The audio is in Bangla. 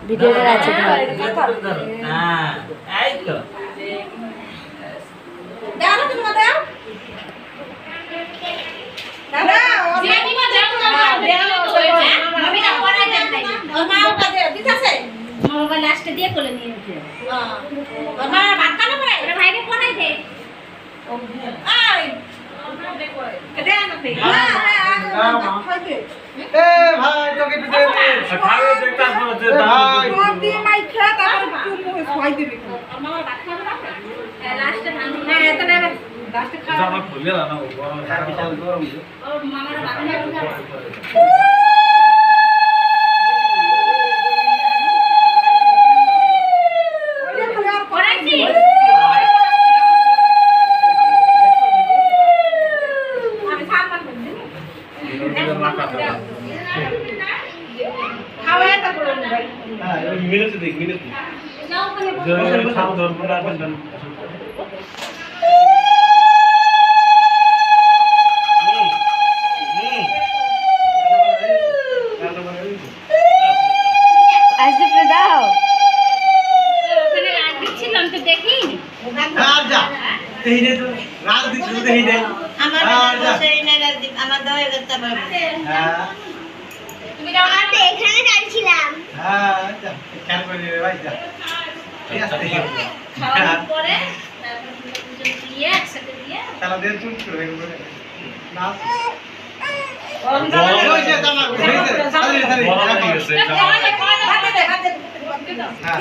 ভিডিওটা আছে লাস্টে দিয়ে কোলে নিয়ে নিতে ভাত খানো পরে ভাইকে কোনাই দে আই দে না দে এ ভাই তোকে একটু দে দে খাবে দেখতা বলতে ভাই সব দিয়ে মাই খা তারপর তুমি খাই দিবি মামা ভাত খাবে না লাস্টে ভাঙি না এত না লাস্টে খা জামা খুলে না ও গরম ও মামার ভাত খাবে মিনিট দেখ মিনিট যে খাও ধর বলা বন্ধন আসতে দাও ওখানে রাত দিচ্ছিলাম তো দেখি আর যা তেইনে তো রাত দিছিল তেইনে আমার বসেই না রাজদীপ আমার দয়ে করতে পারবে হ্যাঁ তুমি যাও আমি এখানে দাঁড়িয়েছিলাম হ্যাঁ যা খেয়াল করে রে ভাই যা ঠিক আছে খাওয়ার পরে তারপর দুজন দিয়ে একসাথে দিয়ে তাহলে দেন চুপ করে না ওই যে জামা হইছে আরে আরে হাতে দে হাতে দে হ্যাঁ